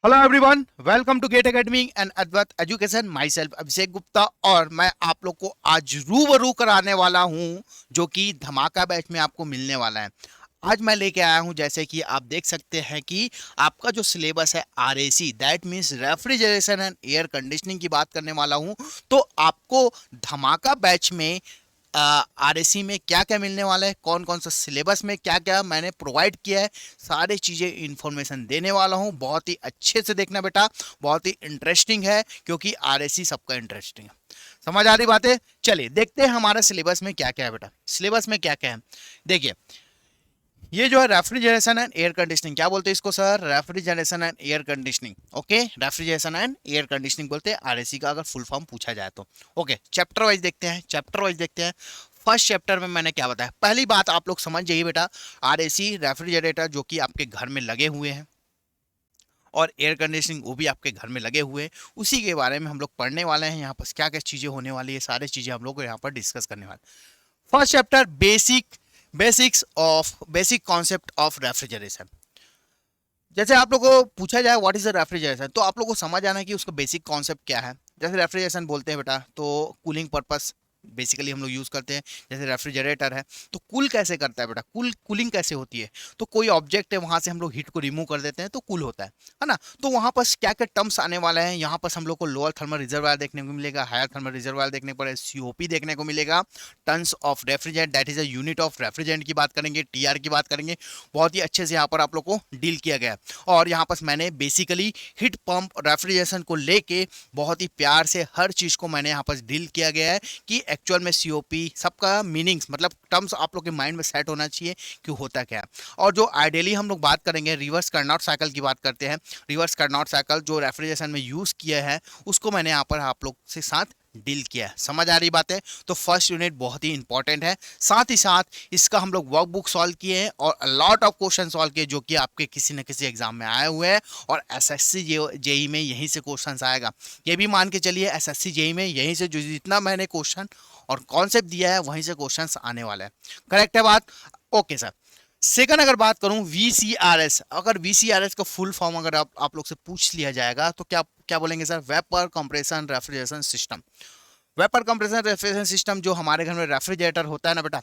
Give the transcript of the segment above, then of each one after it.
Hello everyone, welcome to GATE academy and Advait education. My self Abhishek Gupta और मैं आप लोग को आज रूबरू कराने वाला हूं जो कि धमाका बैच में आपको मिलने वाला है। आज मैं लेके आया हूं, जैसे कि आप देख सकते हैं कि आपका जो सिलेबस है RAC, that means refrigeration and air conditioning की बात करने वाला हूं। तो आपको धमाका बैच में आरएसी में क्या क्या मिलने वाला है, कौन कौन सा सिलेबस में क्या क्या मैंने प्रोवाइड किया है, सारी चीज़ें इन्फॉर्मेशन देने वाला हूँ। बहुत ही अच्छे से देखना बेटा, बहुत ही इंटरेस्टिंग है क्योंकि आरएसी सबका इंटरेस्टिंग है। समझ आ रही बातें? चलिए देखते हैं हमारा सिलेबस में क्या क्या है बेटा। सिलेबस में क्या क्या है देखिए, ये जो है रेफ्रिजरेशन एंड एयर कंडीशनिंग, क्या बोलते हैं इसको sir? Refrigeration and air conditioning. Okay, refrigeration and air conditioning बोलते हैं आरएसी का, अगर फुल फॉर्म पूछा जाए तो। ओके, चैप्टर वाइज देखते हैं, चैप्टर वाइज देखते हैं। फर्स्ट चैप्टर में मैंने क्या बताया, पहली बात आप लोग समझ जाइए बेटा, आरएसी रेफ्रिजरेटर जो कि आपके घर में लगे हुए हैं और एयर कंडीशनिंग वो भी आपके घर में लगे हुए हैं, उसी के बारे में हम लोग पढ़ने वाले हैं। यहाँ पर क्या क्या चीज़ें होने वाली है, सारी चीज़ें हम लोग यहाँ पर डिस्कस करने वाले। First chapter basic concept of refrigeration. जैसे आप लोगों को पूछा जाए व्हाट इज द रेफ्रिजरेशन, तो आप लोगों को समझ आना कि उसका बेसिक कॉन्सेप्ट क्या है। जैसे रेफ्रिजरेशन बोलते हैं बेटा, तो कूलिंग पर्पस बेसिकली हम लोग यूज़ करते हैं। जैसे रेफ्रिजरेटर है तो कूल कैसे करता है बेटा, कूलिंग कैसे होती है? तो कोई ऑब्जेक्ट है, वहाँ से हम लोग हीट को रिमूव कर देते हैं तो कूल होता है ना। तो वहाँ पर क्या क्या टर्म्स आने वाले हैं, यहाँ पर हम लोग को लोअर थर्मल रिजर्वायर देखने को मिलेगा, हायर थर्मल रिजर्वायर देखने को मिलेगा, सीओपी देखने को मिलेगा, tons of refrigerant that is a unit of refrigerant की बात करेंगे, टीआर की बात करेंगे। बहुत ही अच्छे से यहाँ पर आप लोग को डील किया गया है। और यहाँ पर मैंने बेसिकली हीट पंप रेफ्रिजरेशन को लेके बहुत ही प्यार से हर चीज़ को मैंने यहाँ पर डील किया गया है कि एक्चुअल में सीओपी सबका मीनिंग्स, मतलब टर्म्स आप लोग के माइंड में सेट होना चाहिए कि होता क्या है। और जो आइडियली हम लोग बात करेंगे, रिवर्स कार्नोट साइकिल की बात करते हैं। रिवर्स कार्नोट साइकिल जो रेफ्रिजरेशन में यूज़ किया है उसको मैंने यहाँ पर आप लोग से साथ डील किया है। समझ आ रही बात है? तो फर्स्ट यूनिट बहुत ही इंपॉर्टेंट है। साथ ही साथ इसका हम लोग वर्कबुक सॉल्व किए हैं और लॉट ऑफ क्वेश्चन सॉल्व किए जो कि आपके किसी न किसी एग्जाम में आए हुए हैं और एसएससी जेई में यहीं से क्वेश्चन आएगा। ये भी मान के चलिए एसएससी जेई में यहीं से जो जितना मैंने क्वेश्चन और कॉन्सेप्ट दिया है वहीं से क्वेश्चंस आने वाले हैं। करेक्ट है बात? Okay sir. सेकंड अगर बात करूं वीसीआरएस, अगर वीसीआरएस का फुल फॉर्म अगर आप लोग से पूछ लिया जाएगा तो क्या क्या बोलेंगे sir? Vapour compression refrigeration system. Vapour compression refrigeration system जो हमारे घर में रेफ्रिजरेटर होता है ना बेटा,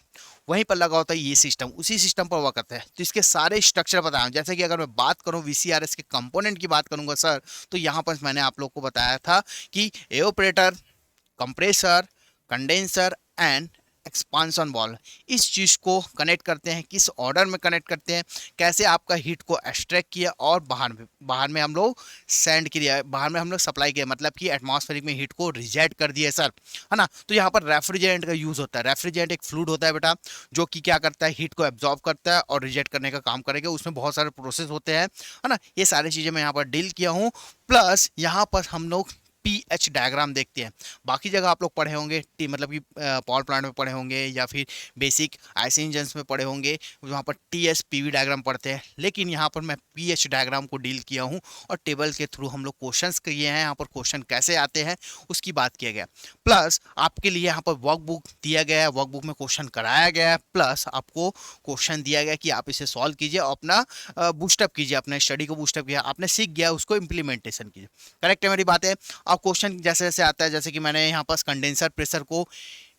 वहीं पर लगा होता है ये सिस्टम, उसी सिस्टम पर वर्क करता है। तो इसके सारे स्ट्रक्चर बताया, जैसे कि अगर मैं बात करूं वीसीआरएस के कंपोनेंट की बात करूंगा सर, तो यहाँ पर मैंने आप लोग को बताया था कि evaporator, compressor, condenser and expansion valve, इस चीज़ को कनेक्ट करते हैं, किस ऑर्डर में कनेक्ट करते हैं, कैसे आपका हीट को एक्सट्रैक्ट किया और बाहर में हम लोग सेंड किया, बाहर में हम लोग सप्लाई किया, मतलब कि एटमॉस्फेरिक में हीट को रिजेक्ट कर दिया सर, है ना। तो यहाँ पर रेफ्रिजरेंट का यूज़ होता है। रेफ्रिजरेंट एक फ्लूइड होता है बेटा जो कि क्या करता है, हीट को एब्जॉर्ब करता है और रिजेक्ट करने का काम करेगा। उसमें बहुत सारे प्रोसेस होते हैं, है ना। ये सारी चीज़ें मैं यहाँ पर डील किया हूँ। प्लस यहाँ पर हम लोग पीएच डायग्राम देखते हैं। बाकी जगह आप लोग पढ़े होंगे टी, मतलब कि पावर प्लांट में पढ़े होंगे या फिर बेसिक आईसी इंजन्स में पढ़े होंगे, वहाँ पर टीएस पीवी डायग्राम पढ़ते हैं। लेकिन यहाँ पर मैं पीएच डायग्राम को डील किया हूँ और टेबल के थ्रू हम लोग क्वेश्चंस किए हैं। यहाँ पर क्वेश्चन कैसे आते हैं उसकी बात किया गया। प्लस आपके लिए यहाँ पर वर्कबुक दिया गया है, वर्कबुक में क्वेश्चन कराया गया है, प्लस आपको क्वेश्चन दिया गया कि आप इसे सॉल्व कीजिए, अपना बूस्टअप कीजिए, अपने स्टडी को बूस्टअप किया, आपने सीख गया उसको इम्प्लीमेंटेशन कीजिए। करेक्ट है मेरी बात है? अब क्वेश्चन जैसे जैसे आता है, जैसे कि मैंने यहाँ पास कंडेंसर प्रेशर को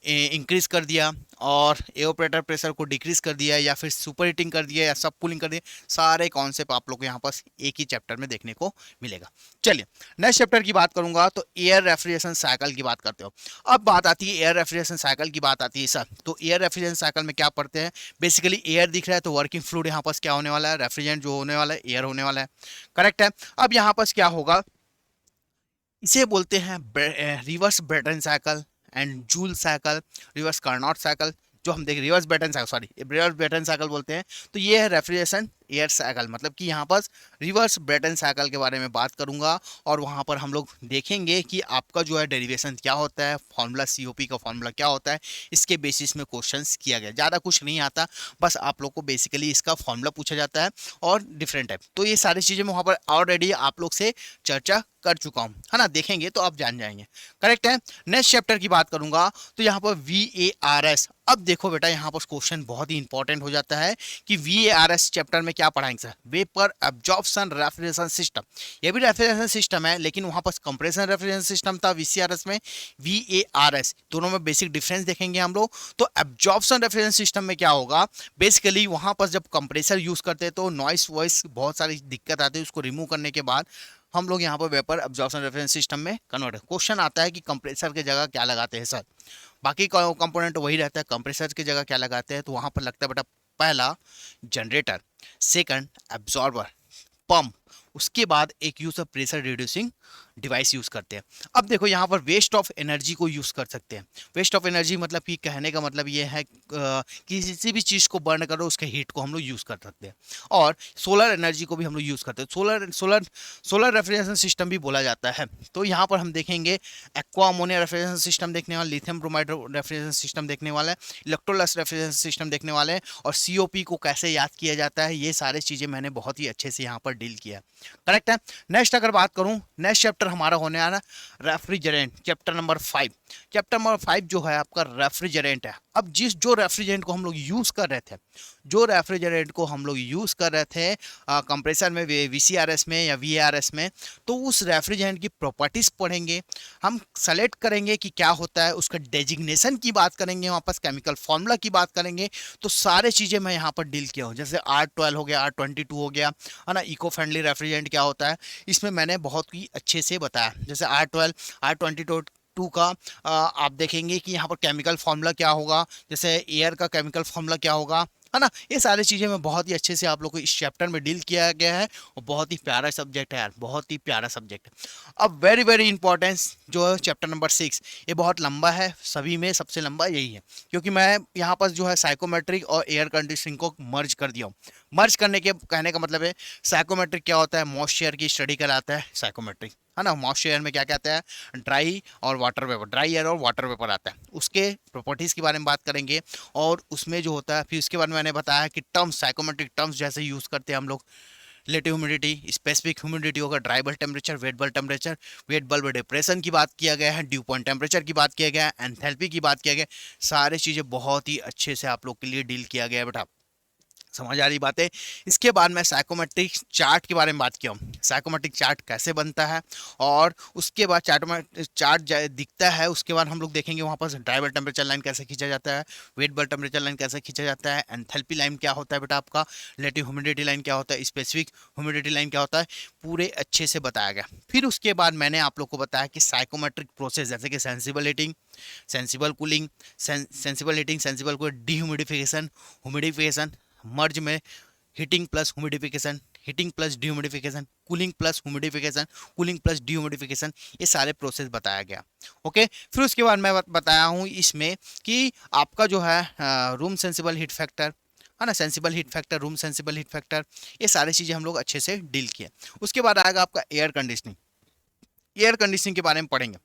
इंक्रीज कर दिया और एओपरेटर प्रेशर को डिक्रीज कर दिया या फिर सुपर हीटिंग कर दिया या सब कूलिंग कर दिया, सारे कॉन्सेप्ट आप लोग को यहाँ पास एक ही चैप्टर में देखने को मिलेगा। चलिए नेक्स्ट चैप्टर की बात करूंगा तो एयर रेफ्रिजरेशन साइकिल की बात करते हो। अब बात आती है एयर रेफ्रिजरेशन साइकिल की बात आती है सर, तो एयर रेफ्रिजरेशन साइकिल में क्या पढ़ते हैं? बेसिकली एयर दिख रहा है तो वर्किंग फ्लूइड यहाँ पास क्या होने वाला है? रेफ्रिजरेंट जो होने वाला है एयर होने वाला है। करेक्ट है? अब यहाँ पास क्या होगा, इसे बोलते हैं reverse Brayton cycle and Joule cycle, reverse Carnot cycle, जो हम देख reverse Brayton cycle, sorry reverse Brayton cycle बोलते हैं। तो ये है रेफ्रिजरेशन एयर साइकिल, मतलब कि यहाँ पर रिवर्स ब्रेटन साइकिल के बारे में बात करूंगा और वहाँ पर हम लोग देखेंगे कि आपका जो है डेरिवेशन क्या होता है, फॉर्मूला सीओपी का फॉर्मूला क्या होता है, इसके बेसिस में क्वेश्चंस किया गया। ज़्यादा कुछ नहीं आता, बस आप लोग को बेसिकली इसका फॉर्मूला पूछा जाता है और डिफरेंट टाइप। तो ये सारी चीज़ें मैं वहाँ पर ऑलरेडी आप लोग से चर्चा कर चुका हूँ, है ना। देखेंगे तो आप जान जाएंगे। करेक्ट है? नेक्स्ट चैप्टर की बात करूंगा तो यहाँ पर VARS। अब देखो बेटा यहाँ पर क्वेश्चन बहुत ही इंपॉर्टेंट हो जाता है कि VARS चैप्टर में क्या पढ़ाएंगे sir, vapour absorption refrigeration system. ये भी रेफ्रिजरेशन सिस्टम है, लेकिन वहां पर कंप्रेसर रेफ्रिजरेशन सिस्टम था वीसीआरएस में, वीएआरएस, दोनों में बेसिक डिफरेंस देखेंगे हम लोग। तो एब्जॉर्प्शन रेफ्रिजरेशन सिस्टम में क्या होगा, बेसिकली वहां पर जब कंप्रेसर यूज करते हैं तो नॉइस वॉइस बहुत सारी दिक्कत आती है, उसको रिमूव करने के बाद हम लोग यहाँ पर वेपर एब्जॉर्प्शन रेफ्रिजरेशन सिस्टम में कन्वर्ट। क्वेश्चन आता है कि कंप्रेसर की जगह क्या लगाते हैं सर, बाकी कंपोनेंट वही रहता है, कंप्रेसर की जगह क्या लगाते हैं, तो वहां पर लगता है बेटा पहला जनरेटर, सेकंड एब्जॉर्बर, पंप, उसके बाद एक use of pressure reducing device use करते हैं। अब देखो यहाँ पर वेस्ट ऑफ एनर्जी को यूज कर सकते हैं। वेस्ट ऑफ एनर्जी मतलब कि कहने का मतलब ये है किसी भी चीज को बर्न करो उसके हीट को हम लोग यूज कर सकते हैं। और सोलर एनर्जी को भी हम लोग यूज करते हैं, सोलर रेफ्रिजरेशन सिस्टम भी बोला जाता है। तो यहाँ पर हम देखेंगे एक्वा अमोनिया रेफ्रिजरेशन सिस्टम देखने वाले, लिथियम ब्रोमाइड रेफ्रिजरेशन सिस्टम देखने वाला है, इलेक्ट्रोलस रेफ्रिजरेशन सिस्टम देखने वाले हैं, और सीओपी को कैसे याद किया जाता है, ये सारे चीजें मैंने बहुत ही अच्छे से यहाँ पर डील किया। करेक्ट है। नेक्स्ट अगर बात करूं, नेक्स्ट चैप्टर हमारा होने वाला refrigerant, chapter number 5। Chapter number 5 जो है आपका रेफ्रिजरेंट है। अब जो रेफ्रिजरेंट को हम लोग यूज कर रहे थे, कंप्रेसर में, वीसीआरएस में या वीआरएस में, तो उस रेफ्रिजरेंट की प्रॉपर्टीज पढ़ेंगे, हम सेलेक्ट करेंगे कि क्या होता है, उसका डेजिग्नेशन की बात करेंगे, वापस केमिकल फॉर्मूला की बात करेंगे। तो सारे चीजें मैं यहाँ पर डील किया हूँ, जैसे R12 हो गया, R22 हो गया, है ना। इको फ्रेंडली रेफ्रिजरेंट क्या होता है, इसमें मैंने बहुत ही अच्छे से बताया। जैसे R12, R22 का आप देखेंगे कि यहाँ पर केमिकल फॉर्मूला क्या होगा, जैसे एयर का केमिकल फॉर्मूला क्या होगा, है ना। ये सारी चीज़ें मैं बहुत ही अच्छे से आप लोग को इस चैप्टर में डील किया गया है, और बहुत ही प्यारा सब्जेक्ट है यार, बहुत ही प्यारा सब्जेक्ट है। अब वेरी वेरी इंपॉर्टेंस जो है चैप्टर नंबर 6, ये बहुत लंबा है, सभी में सबसे लंबा यही है, क्योंकि मैं यहाँ पर जो है साइकोमेट्रिक और एयर कंडीशनिंग को मर्ज कर दिया हूँ। मर्ज करने के कहने का मतलब है, साइकोमेट्रिक क्या होता है, मॉइस्चर की स्टडी कराता है साइकोमेट्रिक, है ना। मॉइस्चर में क्या कहते हैं, ड्राई और वाटर वेपर, ड्राई एयर और वाटर वेपर आता है, उसके प्रॉपर्टीज़ के बारे में बात करेंगे। और उसमें जो होता है, फिर उसके बाद मैंने बताया कि टर्म्स, साइकोमेट्रिक टर्म्स जैसे यूज़ करते हैं हम लोग, रिलेटिव ह्यूमिडिटी, स्पेसिफिक ह्यूमिडिटी होगा, dry bulb temperature, wet bulb temperature, wet bulb depression की बात किया गया है, ड्यू पॉइंट टेम्परेचर की बात किया गया है, एंथैल्पी की बात किया गया, सारी चीज़ें बहुत ही अच्छे से आप लोग के लिए डील किया गया है बेटा, समझ आ रही बातें। इसके बाद मैं साइकोमेट्रिक चार्ट के बारे में बात किया हूँ, साइकोमेट्रिक चार्ट कैसे बनता है, और उसके बाद चार्ट दिखता है, उसके बाद हम लोग देखेंगे वहाँ पर ड्राई बल्ब टेम्परेचर लाइन कैसे खींचा जाता है, वेट बल्ब टेम्परेचर लाइन कैसे खींचा जाता है, एंथैल्पी लाइन क्या होता है बेटा आपका, रिलेटिव ह्यूमिडिटी लाइन क्या होता है, स्पेसिफिक ह्यूमिडिटी लाइन क्या होता है, पूरे अच्छे से बताया गया। फिर उसके बाद मैंने आप लोग को बताया कि साइकोमेट्रिक प्रोसेस, जैसे कि sensible heating, sensible cooling, sensible heating, sensible को डीह्यूमिडिफिकेशन, ह्यूमिडिफिकेशन, मर्ज में heating plus humidification, heating plus dehumidification, cooling plus humidification, cooling plus dehumidification, ये सारे प्रोसेस बताया गया। ओके, फिर उसके बाद मैं बताया हूँ इसमें कि आपका जो है रूम सेंसिबल हीट फैक्टर, है ना, sensible heat factor, room sensible heat factor, ये सारी चीज़ें हम लोग अच्छे से डील किए। उसके बाद आएगा आपका एयर कंडीशनिंग। एयर कंडीशनिंग के बारे में पढ़ेंगे,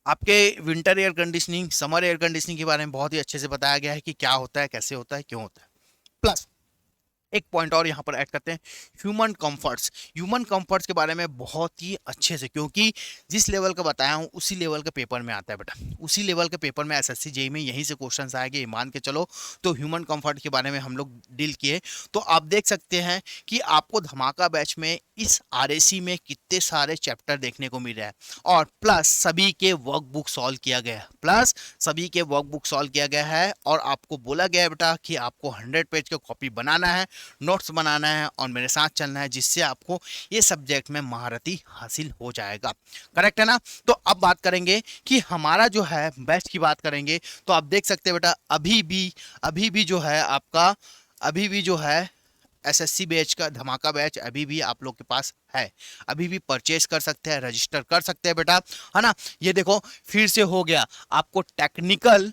आपके winter air conditioning, summer air conditioning के बारे में बहुत ही अच्छे से बताया गया है कि क्या होता है, कैसे होता है, क्यों होता है। प्लस एक पॉइंट और यहाँ पर ऐड करते हैं, ह्यूमन कंफर्ट्स। ह्यूमन कंफर्ट्स के बारे में बहुत ही अच्छे से, क्योंकि जिस लेवल का बताया हूँ उसी लेवल के पेपर में आता है बेटा, उसी लेवल के पेपर में एसएससी जेईई में यहीं से क्वेश्चंस आएंगे, ये मान के चलो। तो ह्यूमन कंफर्ट के बारे में हम लोग डील किए। तो आप देख सकते हैं कि आपको धमाका बैच में इस आरएसी में कितने सारे चैप्टर देखने को मिल रहा है, और प्लस सभी के वर्कबुक सॉल्व किया गया है, और आपको बोला गया है बेटा कि आपको 100 पेज का कॉपी बनाना है, नोट्स बनाना है, और मेरे साथ चलना है, जिससे आपको ये सब्जेक्ट में महारती हासिल हो जाएगा। करेक्ट है ना। तो अब बात करेंगे कि हमारा जो है बैच की बात करेंगे, तो आप देख सकते हैं बेटा अभी भी जो है आपका, अभी भी जो है एसएससी बैच का धमाका बैच अभी भी आप लोग के पास है, अभी भी परचेज कर सकते हैं, रजिस्टर कर सकते हैं बेटा, है ना। ये देखो फिर से हो गया, आपको टेक्निकल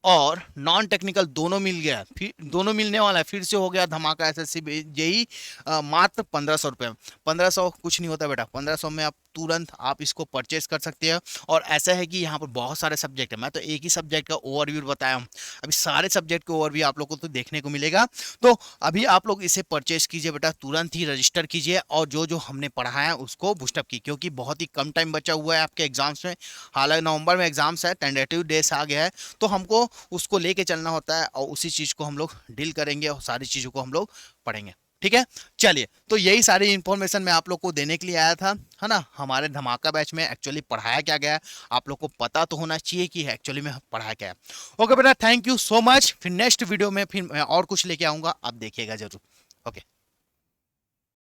और नॉन टेक्निकल दोनों मिल गया, फिर दोनों मिलने वाला है, फिर से हो गया धमाका एसएससी जेईई, मात्र 1500 रुपये। 1500 कुछ नहीं होता बेटा, 1500 में आप तुरंत आप इसको परचेज कर सकते हैं। और ऐसा है कि यहाँ पर बहुत सारे सब्जेक्ट है, मैं तो एक ही सब्जेक्ट का ओवरव्यू बताया हूँ, अभी सारे सब्जेक्ट का ओवरव्यू आप लोग को तो देखने को मिलेगा। तो अभी आप लोग इसे परचेज कीजिए बेटा, तुरंत ही रजिस्टर कीजिए और जो जो हमने पढ़ा है उसको बूस्टअप की, क्योंकि बहुत ही कम टाइम बचा हुआ है आपके एग्जाम्स में। हालांकि नवंबर में एग्जाम्स है, टेंटेटिव डेज आ गया है, तो हमको उसको लेके चलना होता है और उसी चीज़ को हम लोग डील करेंगे और सारी चीज़ों को हम लोग पढ़ेंगे। ठीक है, चलिए, तो यही सारी इन्फॉर्मेशन मैं आप लोग को देने के लिए आया था, है ना। हमारे धमाका बैच में एक्चुअली पढ़ाया क्या गया है, आप लोग को पता तो होना चाहिए कि एक्चुअली में पढ़ाया क्या है। ओके बेटा, थैंक यू सो मच। फिर नेक्स्ट वीडियो में फिर मैं और कुछ लेके आऊँगा, आप देखिएगा जरूर। ओके।